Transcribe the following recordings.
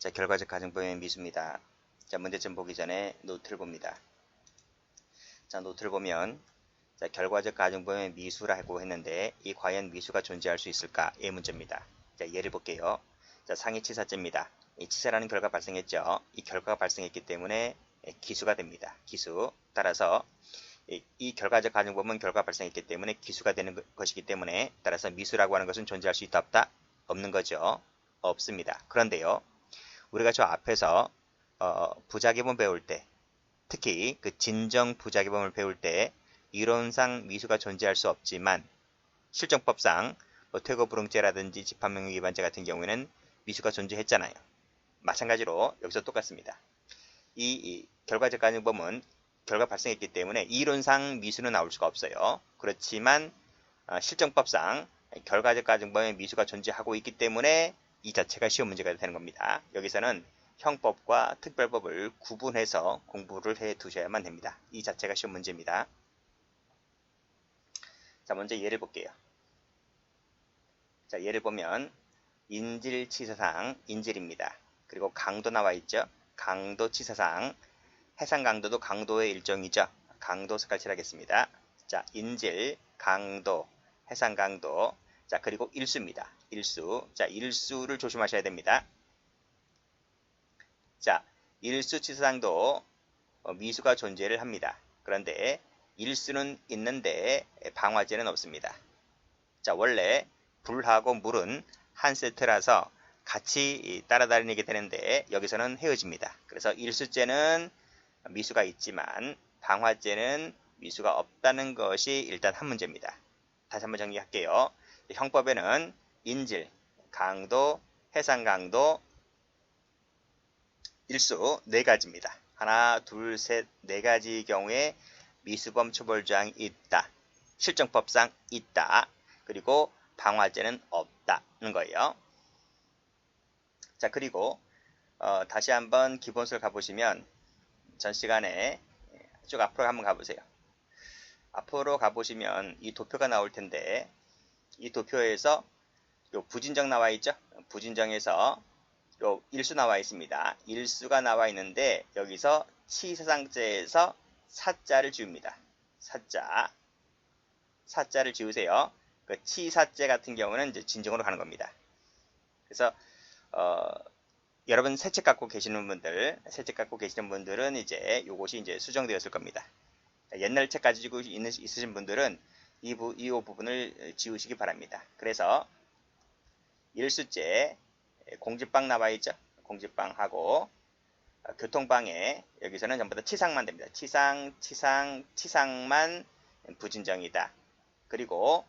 자, 결과적 가정법의 미수입니다. 자, 문제점 보기 전에 노트를 봅니다. 자, 노트를 보면 자, 결과적 가정법의 미수라고 했는데 이 과연 미수가 존재할 수 있을까? 이 문제입니다. 자, 예를 볼게요. 자, 상위 치사제입니다. 이 치사라는 결과가 발생했죠. 이 결과가 발생했기 때문에 기수가 됩니다. 기수. 따라서 이 결과적 가정법은 결과가 발생했기 때문에 기수가 되는 것이기 때문에 따라서 미수라고 하는 것은 존재할 수 있다 없다? 없는 거죠. 없습니다. 그런데요. 우리가 저 앞에서 부작용을 배울 때 특히 그 진정 부작용을 배울 때 이론상 미수가 존재할 수 없지만 실정법상 퇴거 불응죄라든지 집합명령 위반죄 같은 경우에는 미수가 존재했잖아요. 마찬가지로 여기서 똑같습니다. 이 결과적 가정법은 결과 발생했기 때문에 이론상 미수는 나올 수가 없어요. 그렇지만 실정법상 결과적 가정법에 미수가 존재하고 있기 때문에 이 자체가 시험 문제가 되는 겁니다. 여기서는 형법과 특별법을 구분해서 공부를 해 두셔야만 됩니다. 이 자체가 시험 문제입니다. 자, 먼저 예를 볼게요. 자, 예를 보면 인질치사상 인질입니다. 그리고 강도 나와 있죠. 강도치사상 해상 강도도 강도의 일종이죠. 강도 색깔칠하겠습니다. 자, 인질, 강도, 해상 강도. 자, 그리고 일수입니다. 일수. 자, 일수를 조심하셔야 됩니다. 자, 일수치사상도 미수가 존재를 합니다. 그런데 일수는 있는데 방화제는 없습니다. 자, 원래 불하고 물은 한 세트라서 같이 따라다니게 되는데 여기서는 헤어집니다. 그래서 일수죄는 미수가 있지만 방화죄는 미수가 없다는 것이 일단 한 문제입니다. 다시 한번 정리할게요. 형법에는 인질, 강도, 해상 강도, 일수 네 가지입니다. 하나, 둘, 셋, 네 가지 경우에 미수범 처벌조항이 있다. 실정법상 있다. 그리고 방화죄는 없다는 거예요. 자, 그리고 다시 한번 기본서를 가보시면 전 시간에 쭉 앞으로 한번 가보세요. 앞으로 가보시면 이 도표가 나올 텐데 이 도표에서 요 부진정 나와 있죠? 부진정에서 요 일수 나와 있습니다. 일수가 나와 있는데 여기서 치사상죄에서 사자를 지웁니다. 사자를 지우세요. 그 치사죄 같은 경우는 이제 진정으로 가는 겁니다. 그래서 여러분 새 책 갖고 계시는 분들은 이제 요것이 이제 수정되었을 겁니다. 옛날 책 가지고 있으신 분들은 이 부분을 지우시기 바랍니다. 그래서 일수죄 공지방 나와 있죠. 공지방하고 교통방해 여기서는 전부 다 치상만 됩니다. 치상만 부진정이다. 그리고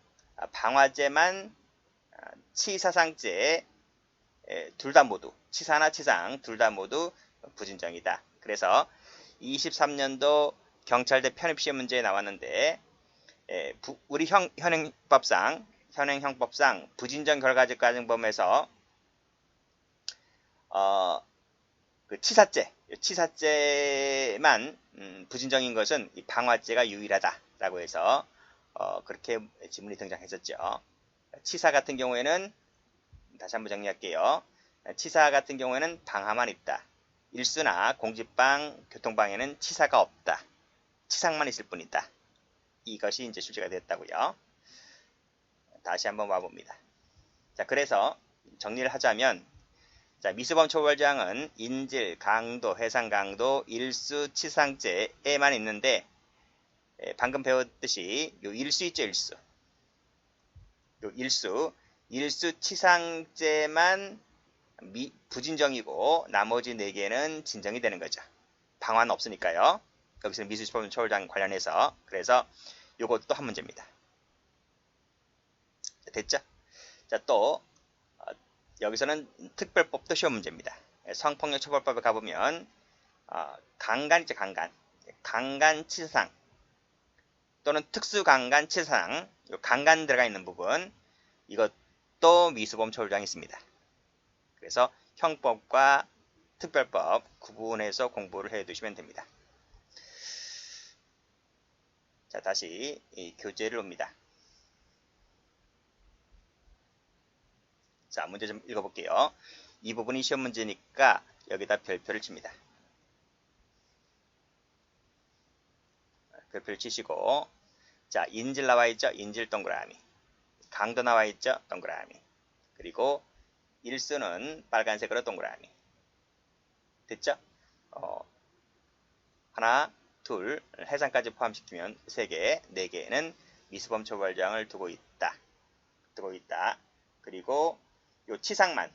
방화죄만 치사상죄 둘 다 모두 치사나 치상 둘 다 모두 부진정이다. 그래서 23년도 경찰대 편입시험 문제에 나왔는데 우리 현행형법상 부진정 결과적 가정범에서 그 치사죄만 부진정인 것은 이 방화죄가 유일하다라고 해서 그렇게 지문이 등장했었죠. 치사 같은 경우에는 다시 한번 정리할게요. 치사 같은 경우에는 방화만 있다. 일수나 공지방, 교통방해는 치사가 없다. 치상만 있을 뿐이다. 이것이 이제 출제가 됐다고요. 다시 한번 와봅니다. 자, 그래서 정리를 하자면 자, 미수범 처벌조항은 인질, 강도, 해상 강도, 일수, 치상죄에만 있는데 방금 배웠듯이 요 일수 있죠, 일수. 요 일수 치상죄만 부진정이고 나머지 4개는 진정이 되는 거죠. 방화는 없으니까요. 여기서 미수범 처벌조항 관련해서 그래서 요것도 한 문제입니다. 자, 됐죠? 자, 또 여기서는 특별법도 시험 문제입니다. 성폭력 처벌법에 가보면 강간 있죠, 강간 치사상 또는 특수강간 치사상 강간 들어가 있는 부분 이것도 미수범 처벌조항이 있습니다. 그래서 형법과 특별법 구분해서 공부를 해 두시면 됩니다. 자, 다시 이 교재를 옵니다. 자, 문제 좀 읽어볼게요. 이 부분이 시험 문제니까 여기다 별표를 칩니다. 별표를 치시고, 자, 인질 나와 있죠? 인질 동그라미. 강도 나와 있죠? 동그라미. 그리고 일수는 빨간색으로 동그라미. 됐죠? 하나, 둘, 해상까지 포함시키면 3개, 4개는 미수범 처벌장을 두고 있다. 그리고 요 치상만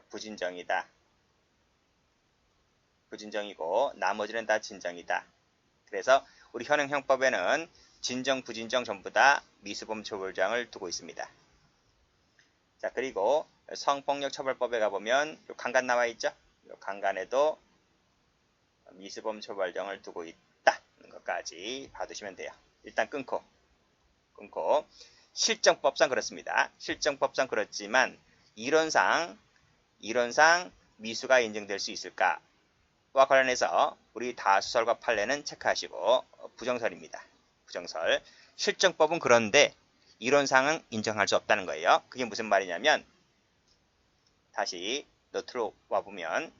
부진정이다. 부진정이고 나머지는 다 진정이다. 그래서 우리 현행형법에는 진정, 부진정 전부 다 미수범 처벌장을 두고 있습니다. 자, 그리고 성폭력 처벌법에 가보면 요 강간 나와 있죠? 요 강간에도 미수범 처벌정을 두고 있다는 것까지 봐두시면 돼요. 일단 끊고 실정법상 그렇습니다. 실정법상 그렇지만 이론상 미수가 인정될 수 있을까와 관련해서 우리 다수설과 판례는 체크하시고 부정설입니다. 부정설. 실정법은 그런데 이론상은 인정할 수 없다는 거예요. 그게 무슨 말이냐면 다시 노트로 와보면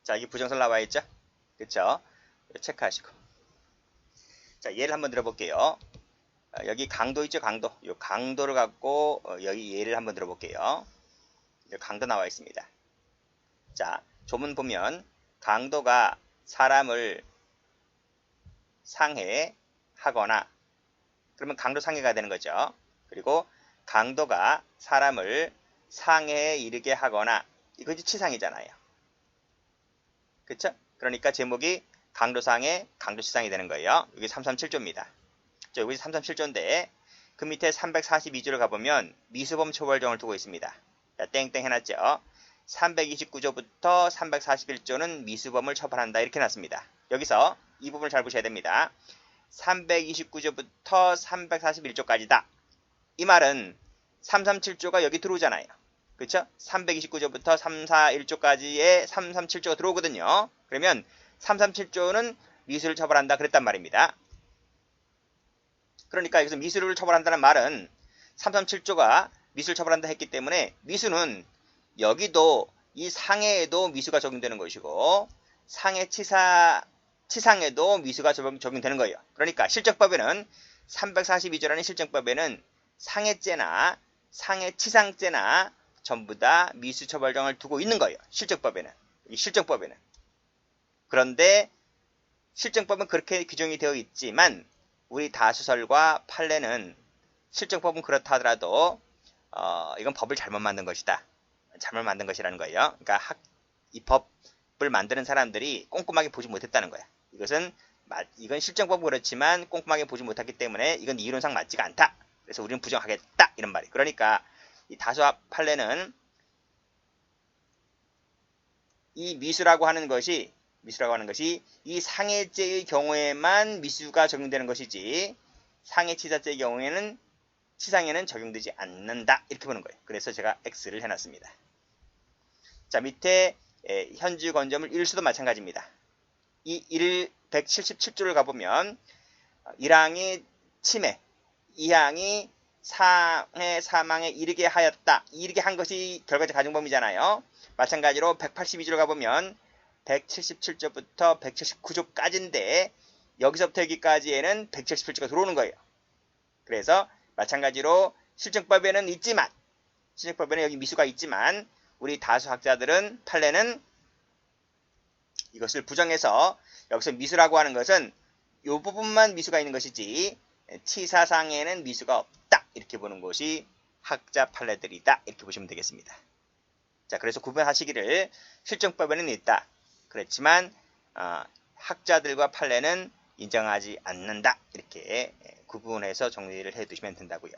자, 이게 부정설 나와 있죠? 그쵸? 체크하시고. 자, 예를 한번 들어볼게요. 여기 강도 있죠? 강도. 이 강도를 갖고 여기 예를 한번 들어볼게요. 여기 강도 나와 있습니다. 자, 조문 보면 강도가 사람을 상해하거나 그러면 강도 상해가 되는 거죠. 그리고 강도가 사람을 상해에 이르게 하거나 이것이 치상이잖아요. 그쵸? 그러니까 제목이 강도상해, 강도치상이 되는 거예요. 여기 337조입니다. 여기 337조인데 그 밑에 342조를 가보면 미수범 처벌정을 두고 있습니다. 자, 땡땡 해놨죠. 329조부터 341조는 미수범을 처벌한다 이렇게 놨습니다. 여기서 이 부분을 잘 보셔야 됩니다. 329조부터 341조까지다. 이 말은 337조가 여기 들어오잖아요. 그쵸? 329조부터 341조까지의 337조가 들어오거든요. 그러면 337조는 미수를 처벌한다 그랬단 말입니다. 그러니까 여기서 미수를 처벌한다는 말은 337조가 미수를 처벌한다 했기 때문에 미수는 여기도 이 상해에도 미수가 적용되는 것이고 상해 치상에도 미수가 적용되는 거예요. 그러니까 실정법에는 342조라는 실정법에는 상해죄나 상해치상죄나 전부 다 미수처벌정을 두고 있는 거예요. 실정법에는. 그런데 실정법은 그렇게 규정이 되어 있지만 우리 다수설과 판례는 실정법은 그렇다 하더라도 이건 법을 잘못 만든 것이다. 잘못 만든 것이라는 거예요. 그러니까 이 법을 만드는 사람들이 꼼꼼하게 보지 못했다는 거야. 이건 실정법은 그렇지만 꼼꼼하게 보지 못했기 때문에 이건 이론상 맞지가 않다. 그래서 우리는 부정하겠다 이런 말이에요. 그러니까 이 다수와 판례는 이 미수라고 하는 것이 이 상해죄의 경우에만 미수가 적용되는 것이지 상해치사죄의 경우에는 치상에는 적용되지 않는다 이렇게 보는 거예요. 그래서 제가 X를 해놨습니다. 자, 밑에 현주 건조물 1수도 마찬가지입니다. 이 177조를 가보면 1항이 침해, 2항이 상해 사망에 이르게 하였다. 이르게 한 것이 결과적 가중범위잖아요. 마찬가지로 182조를 가보면 177조부터 179조까지인데 여기서부터 여기까지에는 177조가 들어오는 거예요. 그래서 마찬가지로 실정법에는 여기 미수가 있지만 우리 다수학자들은 판례는 이것을 부정해서 여기서 미수라고 하는 것은 이 부분만 미수가 있는 것이지 치사상에는 미수가 없다 이렇게 보는 것이 학자 판례들이다 이렇게 보시면 되겠습니다. 자, 그래서 구분하시기를 실정법에는 있다. 그렇지만 학자들과 판례는 인정하지 않는다 이렇게 구분해서 정리를 해 두시면 된다고요.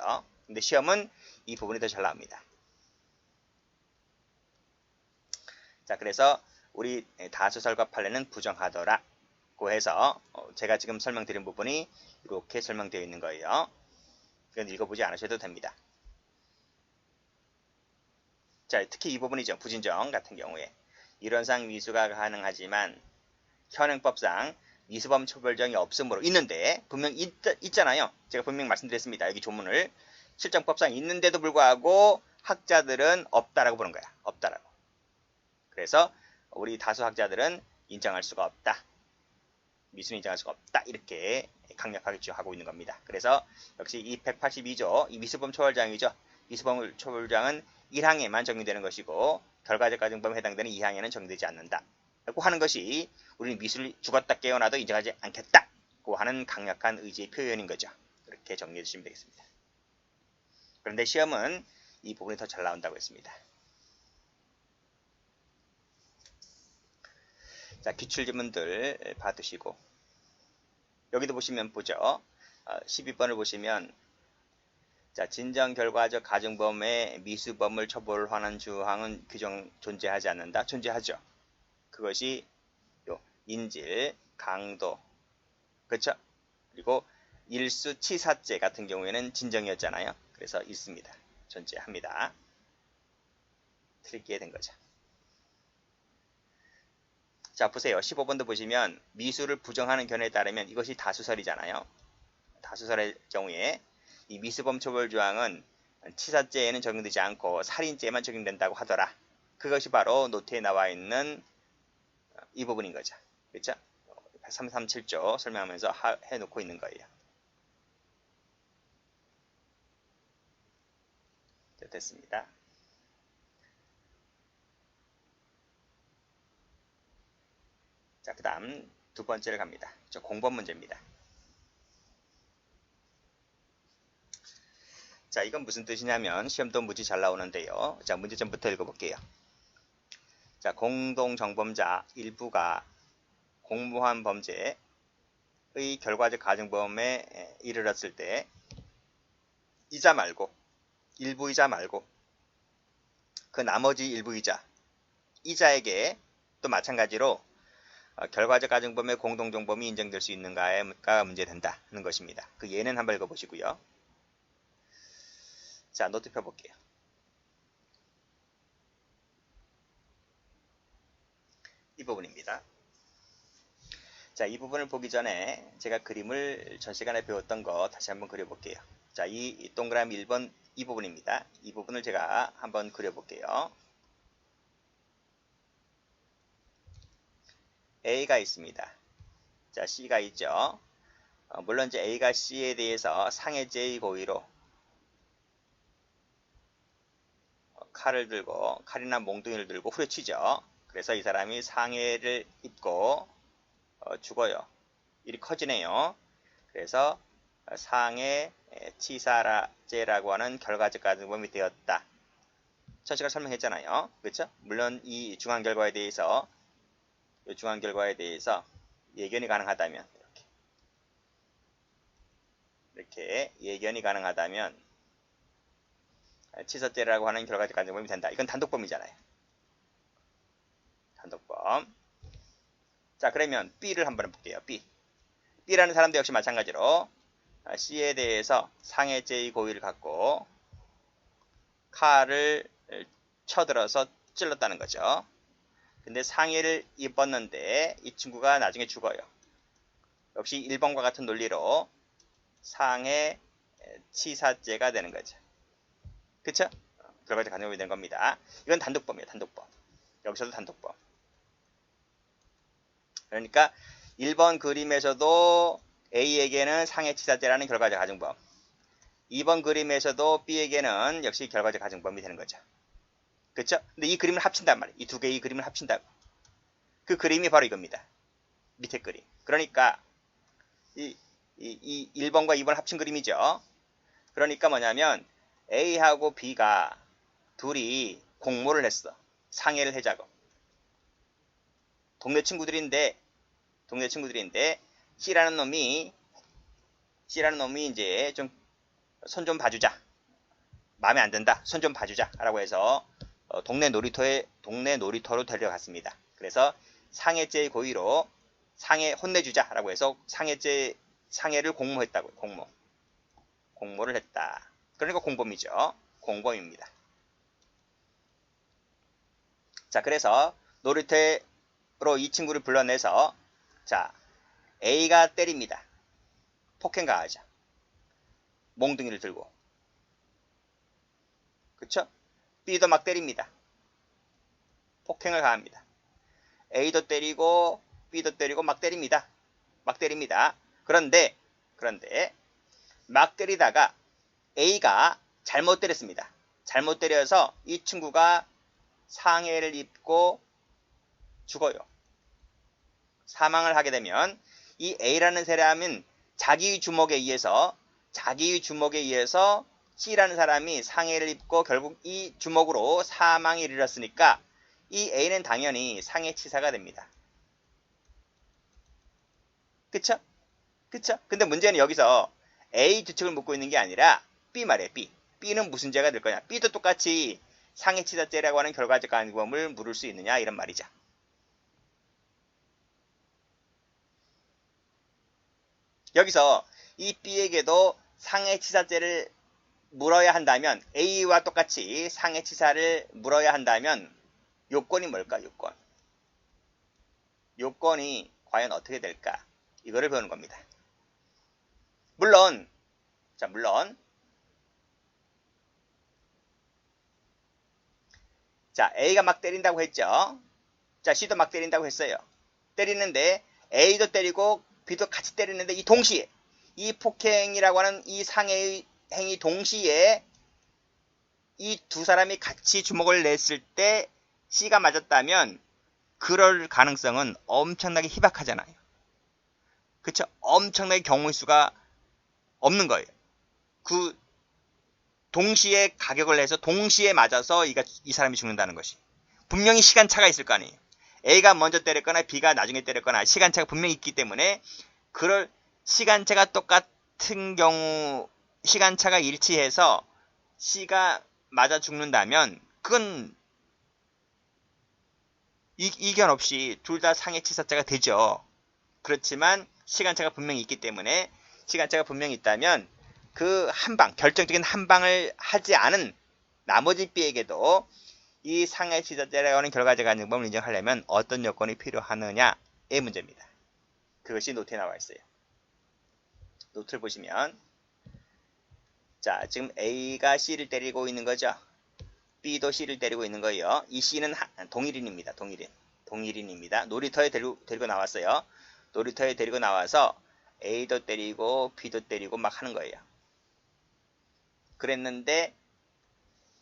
근데 시험은 이 부분이 더 잘 나옵니다. 자, 그래서 우리 다수설과 판례는 부정하더라고 해서 제가 지금 설명드린 부분이 이렇게 설명되어 있는 거예요. 이건 읽어보지 않으셔도 됩니다. 자, 특히 이 부분이죠. 부진정 같은 경우에 이론상 미수가 가능하지만 현행법상 미수범 처벌정이 없으므로 있는데 분명 있잖아요. 제가 분명히 말씀드렸습니다. 여기 조문을 실정법상 있는데도 불구하고 학자들은 없다라고 보는 거야. 없다라고. 그래서 우리 다수 학자들은 인정할 수가 없다. 미수는 인정할 수가 없다. 이렇게 강력하게 주장하고 있는 겁니다. 그래서 역시 이 182조 이 미수범 처벌장이죠. 미수범 처벌장은 1항에만 적용되는 것이고 결과적 가중범에 해당되는 2항에는 적용되지 않는다. 라고 하는 것이 우리는 미수를 죽었다 깨어나도 인정하지 않겠다고 하는 강력한 의지의 표현인 거죠. 그렇게 정리해 주시면 되겠습니다. 그런데 시험은 이 부분이 더 잘 나온다고 했습니다. 자, 기출지문들 봐두시고 여기도 보시면 보죠. 12번을 보시면 자, 진정결과적 가중범의 미수범을 처벌하는 주항은 규정 존재하지 않는다. 존재하죠. 그것이 요 인질, 강도, 그렇죠? 그리고 일수 치사죄 같은 경우에는 진정이었잖아요. 그래서 있습니다. 존재합니다. 틀리게 된 거죠. 자, 보세요. 15번도 보시면 미수를 부정하는 견해에 따르면 이것이 다수설이잖아요. 다수설의 경우에 이 미수범 처벌 조항은 치사죄에는 적용되지 않고 살인죄에만 적용된다고 하더라. 그것이 바로 노트에 나와 있는 이 부분인 거죠. 그렇죠? 337조 설명하면서 해놓고 있는 거예요. 됐습니다. 자, 그 다음 두 번째를 갑니다. 공법 문제입니다. 자, 이건 무슨 뜻이냐면 시험도 무지 잘 나오는데요. 자, 문제점부터 읽어볼게요. 자, 공동정범자 일부가 공모한 범죄의 결과적 가중범에 이르렀을 때 이자 말고 일부이자 말고 그 나머지 일부이자 이자에게 또 마찬가지로 결과적 가중범의 공동정범이 인정될 수 있는가가 문제된다는 것입니다. 그 예는 한번 읽어보시고요. 자, 노트 펴볼게요. 이 부분입니다. 자, 이 부분을 보기 전에 제가 그림을 전 시간에 배웠던 거 다시 한번 그려볼게요. 자, 이 동그라미 1번 이 부분입니다. 이 부분을 제가 한번 그려볼게요. A가 있습니다. 자, C가 있죠. 물론 이제 A가 C에 대해서 상해죄의 고의로 칼을 들고 칼이나 몽둥이를 들고 후려치죠. 그래서 이 사람이 상해를 입고 죽어요. 일이 커지네요. 그래서 상해 치사죄라고 하는 결과적 가중범이 되었다. 제가 설명했잖아요. 그렇죠? 물론 이 중한 결과에 대해서 예견이 가능하다면 이렇게 예견이 가능하다면 치사죄라고 하는 결과적 가중범이 된다. 이건 단독범이잖아요. 단독범. 자, 그러면 B를 한번 볼게요. B라는 사람도 역시 마찬가지로 C에 대해서 상해죄의 고의를 갖고 칼을 쳐들어서 찔렀다는 거죠. 근데 상해를 입었는데 이 친구가 나중에 죽어요. 역시 1번과 같은 논리로 상해 치사죄가 되는 거죠. 그쵸? 결과적 가중범이 되는 겁니다. 이건 단독범이에요. 단독범. 여기서도 단독범. 그러니까 1번 그림에서도 A에게는 상해치사죄라는 결과적 가중범, 2번 그림에서도 B에게는 역시 결과적 가중범이 되는 거죠. 그렇죠? 근데 이 그림을 합친단 말이에요. 이 두 개의 그림을 합친다고. 그 그림이 바로 이겁니다. 밑에 그림. 그러니까 이 1번과 2번 합친 그림이죠. 그러니까 뭐냐면 A하고 B가 둘이 공모를 했어. 상해를 해자고. 동네 친구들인데 C라는 놈이 이제 좀 손 좀 봐주자. 마음에 안 든다. 손 좀 봐주자. 라고 해서 동네 놀이터로 데려갔습니다. 그래서 상해죄의 고의로 혼내주자. 라고 해서 상해를 공모했다고요. 공모를 했다. 그러니까 공범이죠. 공범입니다. 자, 그래서 놀이터로 이 친구를 불러내서 자, A가 때립니다. 폭행 가하죠. 몽둥이를 들고. 그쵸? B도 막 때립니다. 폭행을 가합니다. A도 때리고 B도 때리고 막 때립니다. 막 때립니다. 그런데 막 때리다가 A가 잘못 때렸습니다. 잘못 때려서 이 친구가 상해를 입고 죽어요. 사망을 하게 되면 이 A라는 사람은 자기의 주먹에 의해서 C라는 사람이 상해를 입고 결국 이 주먹으로 사망에 이르렀으니까 이 A는 당연히 상해치사가 됩니다. 그쵸? 근데 문제는 여기서 A 주측을 묻고 있는 게 아니라 B 말이에요. B는 무슨 죄가 될 거냐? B도 똑같이 상해치사죄라고 하는 결과적 간범을 물을 수 있느냐 이런 말이죠. 여기서 이 B에게도 상해치사죄를 물어야 한다면 A와 똑같이 상해치사를 물어야 한다면 요건이 뭘까? 요건이 과연 어떻게 될까? 이거를 배우는 겁니다. 물론 A가 막 때린다고 했죠. C도 막 때린다고 했어요. 때리는데 A도 때리고 B도 같이 때리는데 이 동시에 이 폭행이라고 하는 이 상해의 행위 동시에 이 두 사람이 같이 주먹을 냈을 때 C가 맞았다면 그럴 가능성은 엄청나게 희박하잖아요. 그쵸? 엄청나게 경우의 수가 없는 거예요. 그 동시에 가격을 해서 동시에 맞아서 이 사람이 죽는다는 것이. 분명히 시간차가 있을 거 아니에요. A가 먼저 때렸거나 B가 나중에 때렸거나 시간차가 분명히 있기 때문에 그럴 시간차가 똑같은 경우 시간차가 일치해서 C가 맞아 죽는다면 그건 이견 없이 둘 다 상해치사자가 되죠. 그렇지만 시간차가 분명히 있기 때문에 시간차가 분명히 있다면 그 결정적인 한 방을 하지 않은 나머지 B에게도 이 상해치사죄라고 하는 결과적 간증범을 인정하려면 어떤 요건이 필요하느냐의 문제입니다. 그것이 노트에 나와 있어요. 노트를 보시면 지금 A가 C를 때리고 있는 거죠. B도 C를 때리고 있는 거예요. 이 C는 동일인입니다. 동일인입니다. 놀이터에 데리고 나왔어요. 놀이터에 데리고 나와서 A도 때리고 B도 때리고 막 하는 거예요. 그랬는데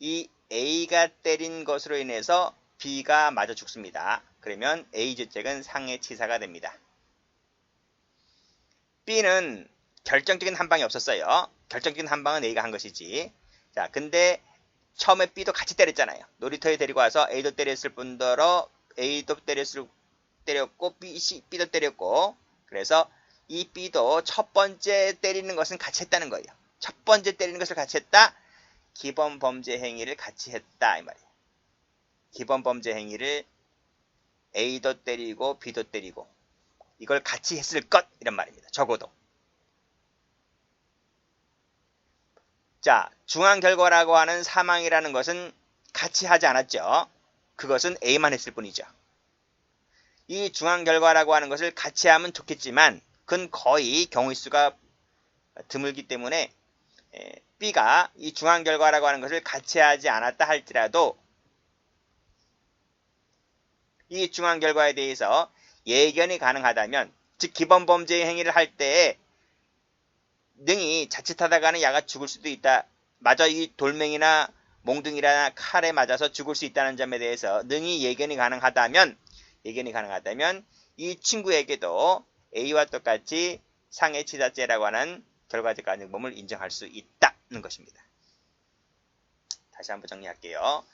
이 A가 때린 것으로 인해서 B가 맞아 죽습니다. 그러면 A 주택은 상해치사가 됩니다. B는 결정적인 한 방이 없었어요. 결정적인 한 방은 A가 한 것이지. 근데 처음에 B도 같이 때렸잖아요. 놀이터에 데리고 와서 A도 때렸을 뿐더러 A도 때렸고 B도 때렸고 그래서 이 B도 첫 번째 때리는 것은 같이 했다는 거예요. 첫 번째 때리는 것을 같이 했다. 기본 범죄 행위를 같이 했다 이 말이에요. 기본 범죄 행위를 A도 때리고 B도 때리고 이걸 같이 했을 것 이런 말입니다. 적어도. 중앙 결과라고 하는 사망이라는 것은 같이 하지 않았죠. 그것은 A만 했을 뿐이죠. 이 중앙 결과라고 하는 것을 같이 하면 좋겠지만 그건 거의 경우의 수가 드물기 때문에 B가 이 중앙 결과라고 하는 것을 같이 하지 않았다 할지라도 이 중앙 결과에 대해서 예견이 가능하다면 즉 기본 범죄 행위를 할 때에 능히 자칫하다가는 야가 죽을 수도 있다. 마저 이 돌멩이나 몽둥이나 칼에 맞아서 죽을 수 있다는 점에 대해서 능히 예견이 가능하다면 이 친구에게도 A와 똑같이 상해치사죄라고 하는 결과적 간증범을 인정할 수 있다는 것입니다. 다시 한번 정리할게요.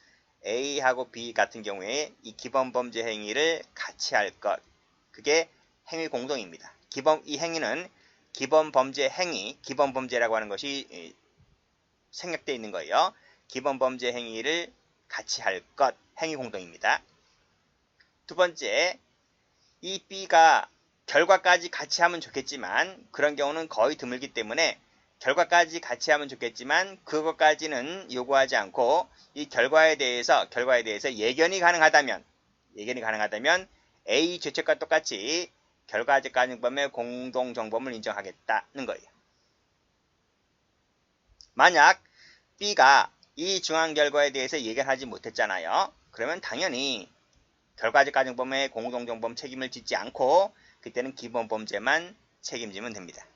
A하고 B 같은 경우에 이 기본 범죄 행위를 같이 할 것. 그게 행위 공동입니다. 이 행위는 기본 범죄 행위, 기본 범죄라고 하는 것이 생략되어 있는 거예요. 기본 범죄 행위를 같이 할 것, 행위 공동입니다. 두 번째, 이 B가 결과까지 같이 하면 좋겠지만 그런 경우는 거의 드물기 때문에 결과까지 같이 하면 좋겠지만 그것까지는 요구하지 않고 이 결과에 대해서 예견이 가능하다면 A 죄책과 똑같이 결과적 가정법의 공동정범을 인정하겠다는 거예요. 만약 B가 이 중한 결과에 대해서 얘기를 하지 못했잖아요. 그러면 당연히 결과적 가정법의 공동정범 책임을 짓지 않고 그때는 기본범죄만 책임지면 됩니다.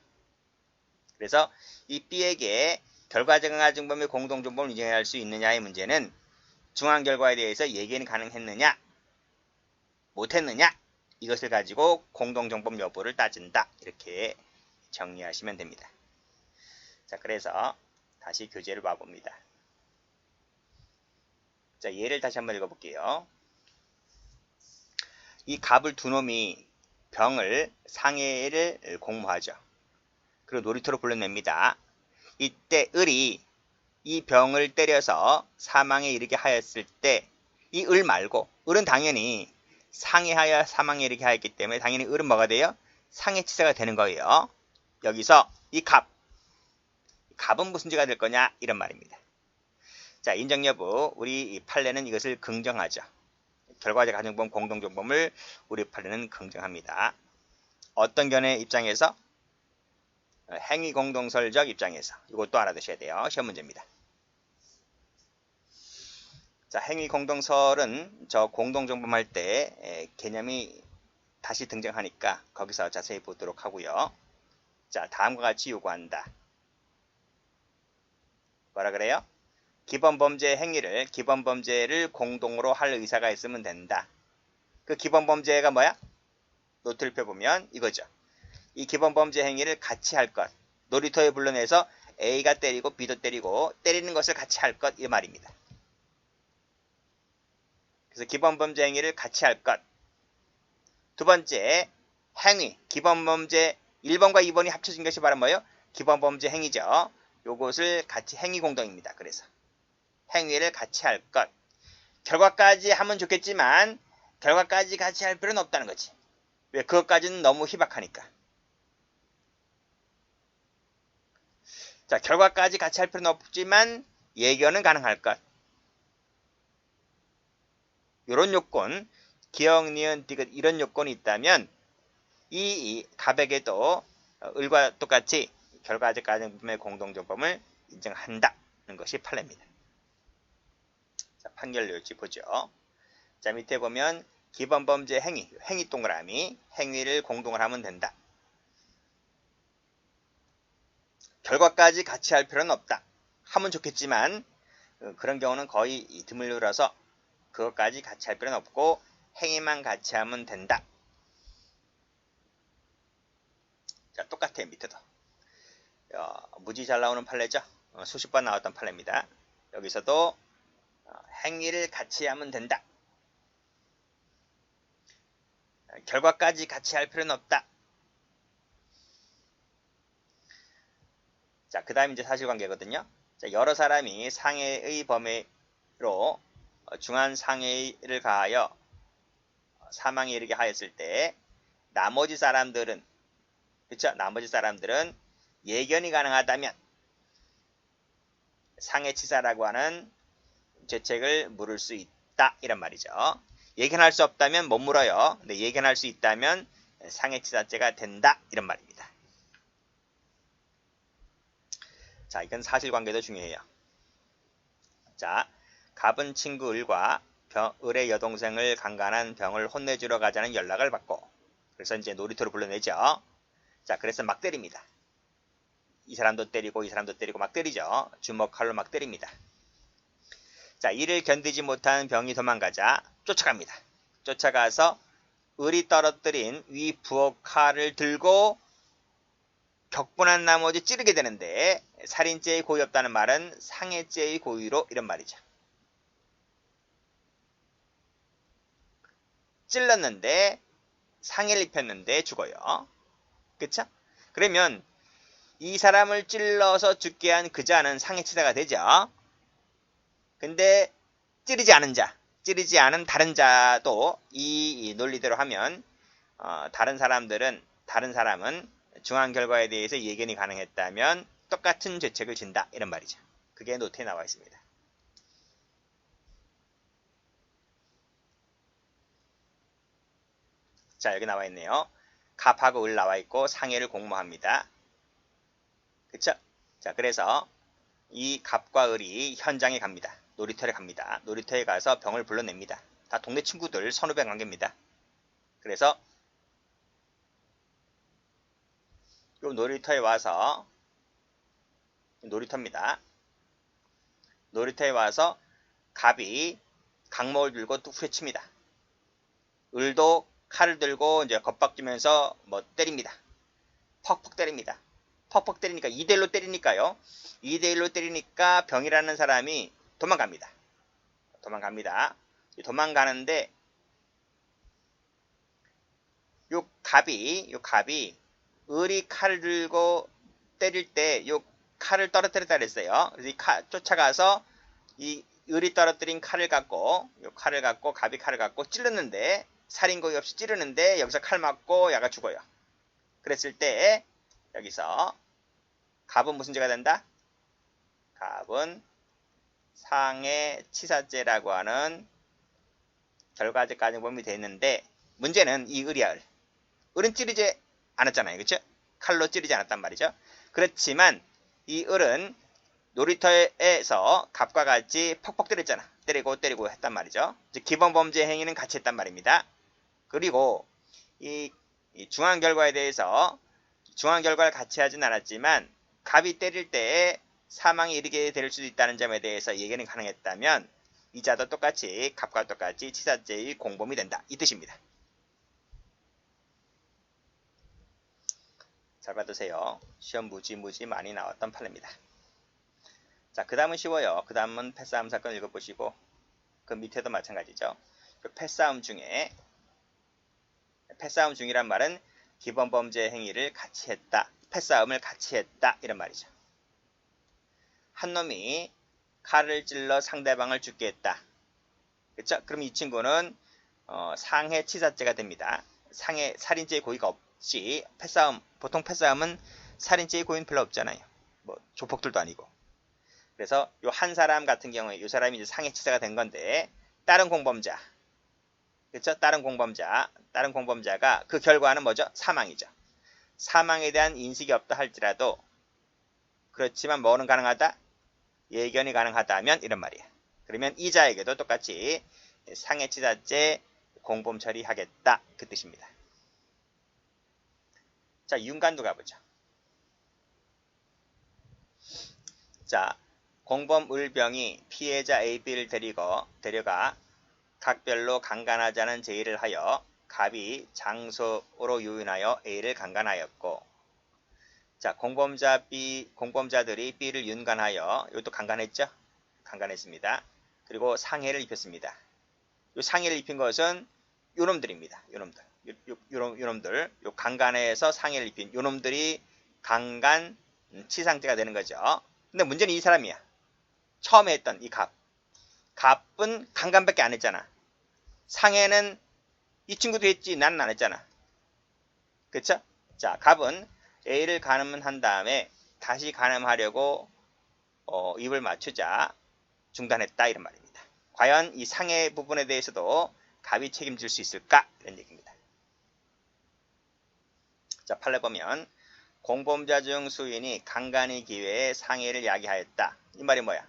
그래서 이 B에게 결과적 가정법의 공동정범을 인정할 수 있느냐의 문제는 중한 결과에 대해서 얘기는 가능했느냐 못했느냐 이것을 가지고 공동정범 여부를 따진다. 이렇게 정리하시면 됩니다. 자, 그래서 다시 교재를 봐봅니다. 자, 예를 다시 한번 읽어볼게요. 이 갑을 두 놈이 병을 상해를 공모하죠. 그리고 놀이터로 불러냅니다. 이때 을이 이 병을 때려서 사망에 이르게 하였을 때 이 을 말고 을은 당연히 상해하여 사망에 이르게 하였기 때문에 당연히 을은 뭐가 돼요? 상해치사가 되는 거예요. 여기서 이 갑은 무슨 죄가 될 거냐 이런 말입니다. 자, 인정 여부 우리 이 판례는 이것을 긍정하죠. 결과적 가정범 공동정범을 우리 판례는 긍정합니다. 어떤 견해 입장에서? 행위공동설적 입장에서. 이것도 알아두셔야 돼요. 시험 문제입니다. 자, 행위공동설은 저 공동정범 할 때 개념이 다시 등장하니까 거기서 자세히 보도록 하고요. 자, 다음과 같이 요구한다. 뭐라 그래요? 기본범죄를 공동으로 할 의사가 있으면 된다. 그 기본범죄가 뭐야? 노트를 펴보면 이거죠. 이 기본범죄 행위를 같이 할 것. 놀이터에 불러내서 A가 때리고 B도 때리고 때리는 것을 같이 할 것 이 말입니다. 그래서 기본범죄 행위를 같이 할 것. 두 번째 행위. 기본범죄 1번과 2번이 합쳐진 것이 바로 뭐예요? 기본범죄 행위죠. 요것을 같이 행위공동입니다. 그래서 행위를 같이 할 것. 결과까지 하면 좋겠지만 결과까지 같이 할 필요는 없다는 거지. 왜? 그것까지는 너무 희박하니까. 자, 결과까지 같이 할 필요는 없지만 예견은 가능할 것. 이런 요건, 기역, 니은, 디귿 이런 요건이 있다면 이 갑에게도 을과 똑같이 결과적 가정범의 공동정범을 인정한다는 것이 판례입니다. 자, 판결 요지 보죠. 자, 밑에 보면 기본범죄 행위 동그라미, 행위를 공동을 하면 된다. 결과까지 같이 할 필요는 없다. 하면 좋겠지만 그런 경우는 거의 드물어서 그것까지 같이 할 필요는 없고 행위만 같이 하면 된다. 자, 똑같아요. 밑에도. 무지 잘 나오는 판례죠. 수십 번 나왔던 판례입니다. 여기서도 행위를 같이 하면 된다. 결과까지 같이 할 필요는 없다. 자, 그 다음 이제 사실관계거든요. 자, 여러 사람이 상해의 범죄로 중한 상해를 가하여 사망에 이르게 하였을 때 나머지 사람들은 그쵸? 나머지 사람들은 예견이 가능하다면 상해치사라고 하는 죄책을 물을 수 있다 이런 말이죠. 예견할 수 없다면 못 물어요. 근데 예견할 수 있다면 상해치사죄가 된다 이런 말입니다. 자, 이건 사실관계도 중요해요. 자, 갑은 친구 을과 을의 여동생을 강간한 병을 혼내주러 가자는 연락을 받고 그래서 이제 놀이터로 불러내죠. 자, 그래서 막 때립니다. 이 사람도 때리고 이 사람도 때리고 막 때리죠. 주먹 칼로 막 때립니다. 자, 이를 견디지 못한 병이 도망가자 쫓아갑니다. 쫓아가서 을이 떨어뜨린 위 부엌 칼을 들고 격분한 나머지 찌르게 되는데 살인죄의 고의 없다는 말은 상해죄의 고의로 이런 말이죠. 찔렀는데 상해를 입혔는데 죽어요. 그쵸? 그러면 이 사람을 찔러서 죽게 한 그자는 상해치사가 되죠. 근데 찌르지 않은 다른 자도 이 논리대로 하면 다른 사람은 중한 결과에 대해서 예견이 가능했다면 똑같은 죄책을 진다 이런 말이죠. 그게 노트에 나와 있습니다. 자, 여기 나와 있네요. 갑하고 을 나와 있고 상해를 공모합니다. 그쵸? 자, 그래서 이 갑과 을이 현장에 갑니다. 놀이터에 갑니다. 놀이터에 가서 병을 불러냅니다. 다 동네 친구들 선후배 관계입니다. 그래서 요 놀이터에 와서 놀이터입니다. 놀이터에 와서 갑이 강목을 들고 뚝 후려칩니다. 을도 칼을 들고 이제 겁박지면서 뭐 때립니다. 퍽퍽 때립니다. 퍽퍽 때리니까 2대1로 때리니까요. 2대1로 때리니까 병이라는 사람이 도망갑니다. 도망가는데 요 갑이 을이 칼을 들고 때릴 때 요 칼을 떨어뜨렸다 그랬어요. 그래서 이 칼 쫓아가서 이 을이 떨어뜨린 칼을 갖고 갑이 칼을 갖고 찌르는데 살인고의 없이 찌르는데 여기서 칼 맞고 야가 죽어요. 그랬을 때 여기서 갑은 무슨 죄가 된다? 갑은 상해치사죄라고 하는 결과적 가정범위 되는데 문제는 이 을이야. 을은 찌르지 않았잖아요. 그렇죠? 칼로 찌르지 않았단 말이죠. 그렇지만 이 을은 놀이터에서 갑과 같이 퍽퍽 때렸잖아. 때리고 했단 말이죠. 즉 기본 범죄 행위는 같이 했단 말입니다. 그리고 이 중한 결과에 대해서 중한 결과를 같이 하진 않았지만 갑이 때릴 때에 사망에 이르게 될 수도 있다는 점에 대해서 예견이 가능했다면 이자도 똑같이 갑과 똑같이 치사죄의 공범이 된다. 이 뜻입니다. 잘 받으세요. 시험 무지 많이 나왔던 판례입니다. 자, 그 다음은 쉬워요. 그 다음은 패싸움 사건 읽어보시고 그 밑에도 마찬가지죠. 그 패싸움 중이란 말은 기본 범죄 행위를 같이 했다. 패싸움을 같이 했다. 이런 말이죠. 한 놈이 칼을 찔러 상대방을 죽게 했다. 그렇죠? 그럼 이 친구는 상해치사죄가 됩니다. 살인죄의 고의가 없이 보통 패싸움은 살인죄의 고의는 별로 없잖아요. 뭐 조폭들도 아니고. 그래서 요 한 사람 같은 경우에 이 사람이 이제 상해치사가 된 건데 다른 공범자, 그렇죠? 다른 공범자가 그 결과는 뭐죠? 사망이죠. 사망에 대한 인식이 없다 할지라도 그렇지만 뭐는 가능하다? 예견이 가능하다면 이런 말이에요. 그러면 이자에게도 똑같이 상해치사죄 공범 처리하겠다 그 뜻입니다. 자, 윤관도 가보죠. 자, 공범 을병이 피해자 A, B를 데려가 각별로 강간하자는 제의를 하여 갑이 장소로 유인하여 A를 강간하였고, 자, 공범자들이 B를 윤간하여, 이것도 강간했죠? 강간했습니다. 그리고 상해를 입혔습니다. 이 상해를 입힌 것은 요놈들입니다. 요놈들. 요 강간해서 상해를 입힌 요놈들이 강간 치상죄가 되는 거죠. 근데 문제는 이 사람이야. 처음에 했던 이 갑. 갑은 강간밖에 안 했잖아. 상해는 이 친구도 했지 나는 안 했잖아. 그쵸? 자, 갑은 A를 간음한 다음에 다시 간음하려고 입을 맞추자 중단했다 이런 말입니다. 과연 이 상해 부분에 대해서도 갑이 책임질 수 있을까? 이런 얘기입니다. 자, 판례 보면 공범자 중 수인이 강간의 기회에 상해를 야기하였다. 이 말이 뭐야?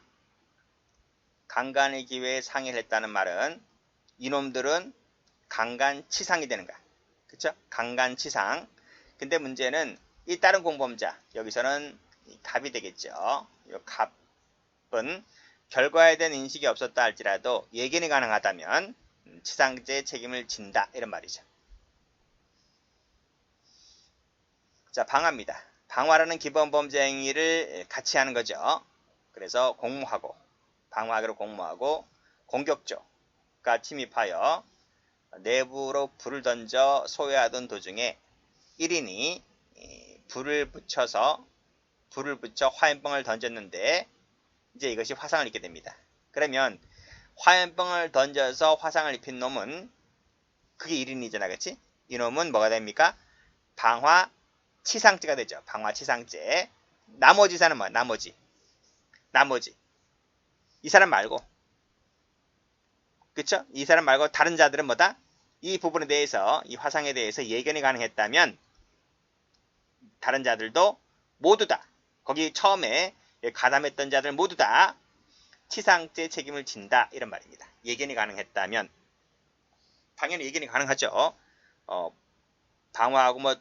강간의 기회에 상해를 했다는 말은 이놈들은 강간치상이 되는 거야. 그쵸? 강간치상. 근데 문제는 이 다른 공범자, 여기서는 갑이 되겠죠. 이 갑은 결과에 대한 인식이 없었다 할지라도 예견이 가능하다면 치상죄 책임을 진다 이런 말이죠. 자, 방화입니다. 방화라는 기본 범죄 행위를 같이 하는 거죠. 그래서 방화하기로 공모하고 공격조가 침입하여 내부로 불을 던져 소외하던 도중에 1인이 불을 붙여 화염병을 던졌는데 이제 이것이 화상을 입게 됩니다. 그러면 화염병을 던져서 화상을 입힌 놈은 그게 1인이잖아. 그치? 이 놈은 뭐가 됩니까? 방화치상죄가 되죠. 방화치상죄. 나머지 사람은 뭐야? 나머지. 이 사람 말고. 그쵸? 이 사람 말고 다른 자들은 뭐다? 이 부분에 대해서, 이 화상에 대해서 예견이 가능했다면 다른 자들도 모두 다, 거기 처음에 가담했던 자들 모두 다 치상죄 책임을 진다, 이런 말입니다. 예견이 가능했다면. 당연히 예견이 가능하죠. 방화하고 뭐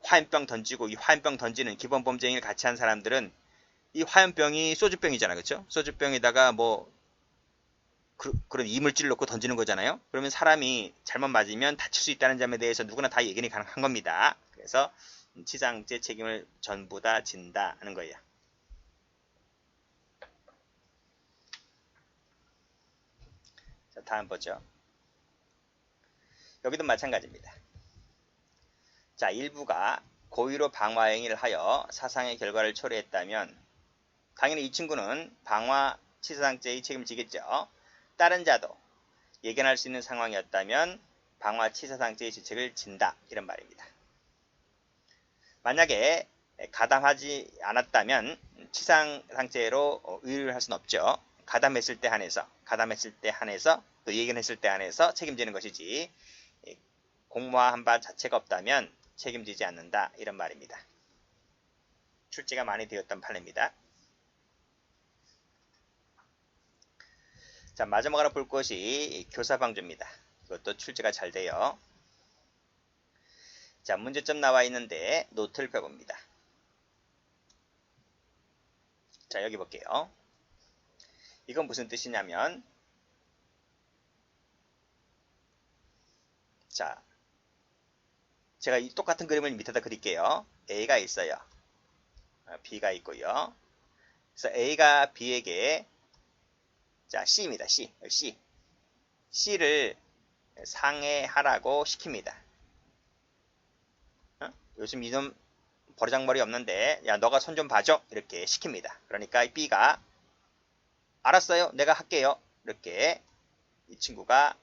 화염병 던지고, 이 화염병 던지는 기본 범죄 행위를 같이 한 사람들은 이 화염병이 소주병이잖아, 그렇죠? 소주병에다가 뭐 그런 이물질을 넣고 던지는 거잖아요. 그러면 사람이 잘못 맞으면 다칠 수 있다는 점에 대해서 누구나 다 예견이 가능한 겁니다. 그래서 치상죄 책임을 전부 다 진다 하는 거예요. 자, 다음 보죠. 여기도 마찬가지입니다. 자, 일부가 고의로 방화 행위를 하여 사상의 결과를 초래했다면 당연히 이 친구는 방화 치사상죄의 책임을 지겠죠. 다른 자도 예견할 수 있는 상황이었다면 방화 치사상죄의 죄책을 진다, 이런 말입니다. 만약에 가담하지 않았다면 치상상죄로 의뢰를 할 수는 없죠. 가담했을 때 한해서 또 예견했을 때 한해서 책임지는 것이지 공모한 바 자체가 없다면 책임지지 않는다, 이런 말입니다. 출제가 많이 되었던 판례입니다. 자, 마지막으로 볼 것이 교사방조입니다. 이것도 출제가 잘 돼요. 자, 문제점 나와 있는데 노트를 펴봅니다. 자, 여기 볼게요. 이건 무슨 뜻이냐면, 자, 제가 이 똑같은 그림을 밑에다 그릴게요. A가 있어요. B가 있고요. 그래서 A가 B에게, 자, C입니다. C. C를 상해하라고 시킵니다. 요즘 이놈 버르장머리 없는데, 야, 너가 손 좀 봐줘, 이렇게 시킵니다. 그러니까 B가 알았어요, 내가 할게요, 이렇게 이 친구가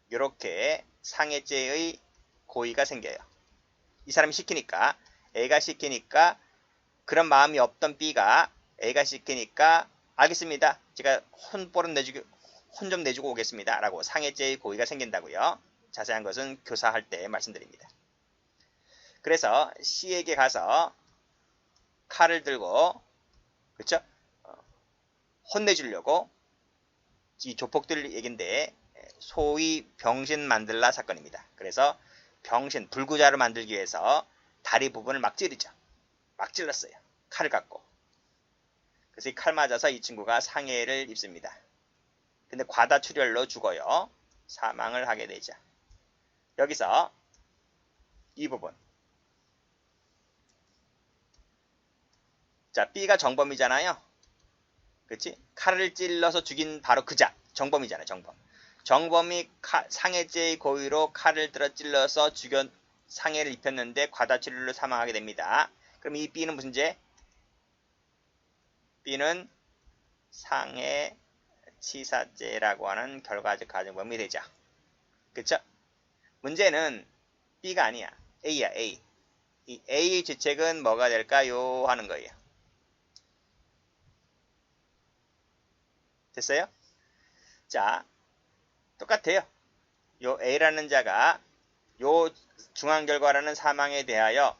이렇게 상해죄의 고의가 생겨요. 이 사람이 시키니까, A가 시키니까 그런 마음이 없던 B가 A가 시키니까 알겠습니다, 제가 혼 좀 내주고 오겠습니다 라고 상해죄의 고의가 생긴다고요. 자세한 것은 교사할 때 말씀드립니다. 그래서 C에게 가서 칼을 들고, 그렇죠? 혼내주려고, 이 조폭들 얘긴데 소위 병신 만들라 사건입니다. 그래서 병신, 불구자를 만들기 위해서 다리 부분을 막 찌르죠. 막 찔렀어요, 칼을 갖고. 그래서 이 칼 맞아서 이 친구가 상해를 입습니다. 근데 과다출혈로 죽어요. 사망을 하게 되죠. 여기서 이 부분, 자, B가 정범이잖아요. 그렇지? 칼을 찔러서 죽인 바로 그자, 정범이잖아요. 정범이 상해죄의 고의로 칼을 들어 찔러서 죽여 상해를 입혔는데 과다출혈로 사망하게 됩니다. 그럼 이 B는 무슨 죄? B는 상해치사죄라고 하는 결과적 가정범이 되죠. 그쵸? 문제는 B가 아니야. A야, A. 이 A의 죄책은 뭐가 될까요? 하는 거예요. 됐어요? 자, 똑같아요. 요 A라는 자가 요 중앙결과라는 사망에 대하여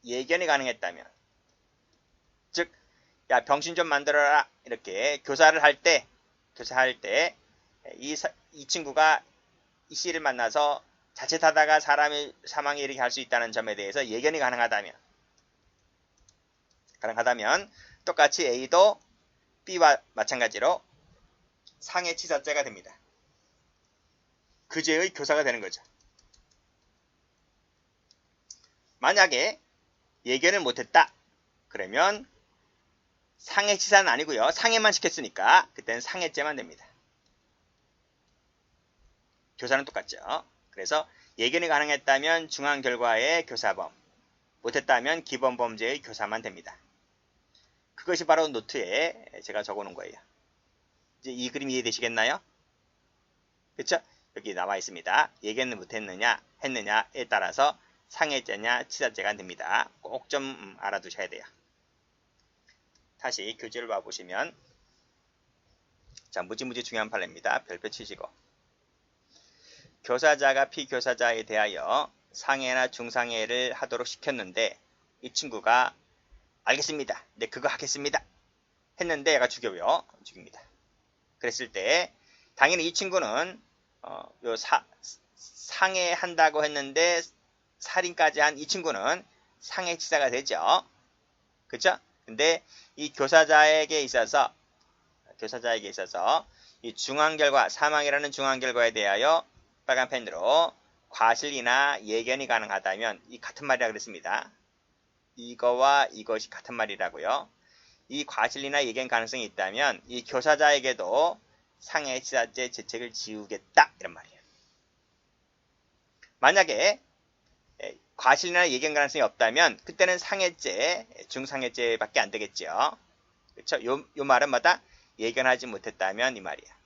예견이 가능했다면, 즉, 야, 병신 좀 만들어라, 이렇게 교사할 때 이 친구가 이 C를 만나서 자칫하다가 사람의 사망에 이르게 할 수 있다는 점에 대해서 예견이 가능하다면 똑같이 A도 B와 마찬가지로 상해치사죄가 됩니다. 그 죄의 교사가 되는 거죠. 만약에 예견을 못했다, 그러면 상해치사는 아니고요, 상해만 시켰으니까 그때는 상해죄만 됩니다. 교사는 똑같죠. 그래서 예견이 가능했다면 중앙결과의 교사범, 못했다면 기본범죄의 교사만 됩니다. 그것이 바로 노트에 제가 적어놓은 거예요. 이제 이 그림 이해되시겠나요? 그렇죠? 여기 나와 있습니다. 예견을 못했느냐 했느냐에 따라서 상해죄냐 치사죄가 됩니다. 꼭 좀 알아두셔야 돼요. 다시 교재를 봐보시면 자, 무지무지 중요한 판례입니다. 별표 치시고 교사자가 피교사자에 대하여 상해나 중상해를 하도록 시켰는데 이 친구가 알겠습니다. 네, 그거 하겠습니다. 했는데 얘가 죽입니다. 그랬을 때 당연히 이 친구는 상해한다고 했는데 살인까지 한 이 친구는 상해치사가 되죠. 그쵸? 근데 이 교사자에게 있어서 이 중앙결과, 사망이라는 중앙결과에 대하여 빨간 펜으로 과실이나 예견이 가능하다면 이 같은 말이라 그랬습니다. 이거와 이것이 같은 말이라고요. 이 과실이나 예견 가능성이 있다면 이 교사자에게도 상해치사죄 죄책을 지우겠다 이런 말이에요. 만약에 과실이나 예견 가능성이 없다면 그때는 상해죄, 중상해죄밖에 안 되겠죠. 그렇죠? 요 말은 뭐다? 예견하지 못했다면 이 말이야.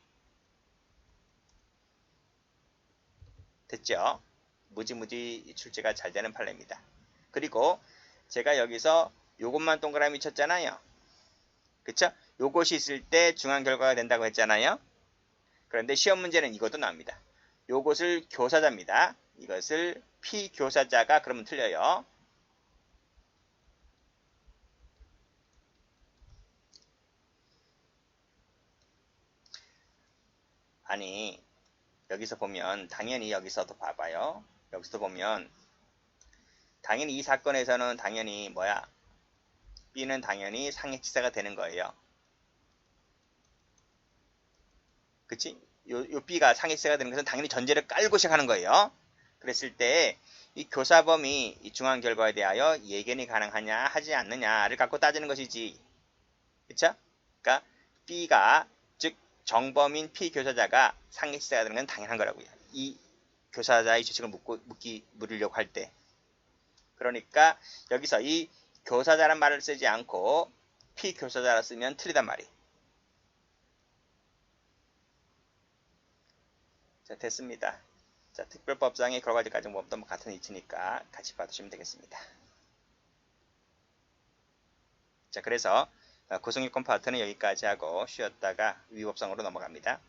됐죠? 무지무지 출제가 잘 되는 판례입니다. 그리고 제가 여기서 요것만 동그라미 쳤잖아요. 그쵸? 요것이 있을 때 중앙 결과가 된다고 했잖아요. 그런데 시험 문제는 이것도 나옵니다. 요것을 교사자입니다. 이것을 피교사자가 그러면 틀려요. 아니 여기서 보면 당연히 여기서도 봐봐요. 여기서도 보면 당연히 이 사건에서는 당연히 뭐야? B는 당연히 상해치사가 되는 거예요. 그치? 요 B가 상해치사가 되는 것은 당연히 전제를 깔고 시작하는 거예요. 그랬을 때 이 교사범이 이 중앙 결과에 대하여 예견이 가능하냐 하지 않느냐를 갖고 따지는 것이지. 그쵸? 그러니까 B가 즉 정범인 피교사자가 상해치사가 되는 건 당연한 거라고요. 이 교사자의 죄책을 물으려고 할 때. 그러니까 여기서 이 교사자란 말을 쓰지 않고 피교사자라 쓰면 틀리단 말이에요. 자, 됐습니다. 자, 특별법상의 결과적 가정법도 같은 위치니까 같이 봐두시면 되겠습니다. 자, 그래서 구성요건 파트는 여기까지 하고 쉬었다가 위법성으로 넘어갑니다.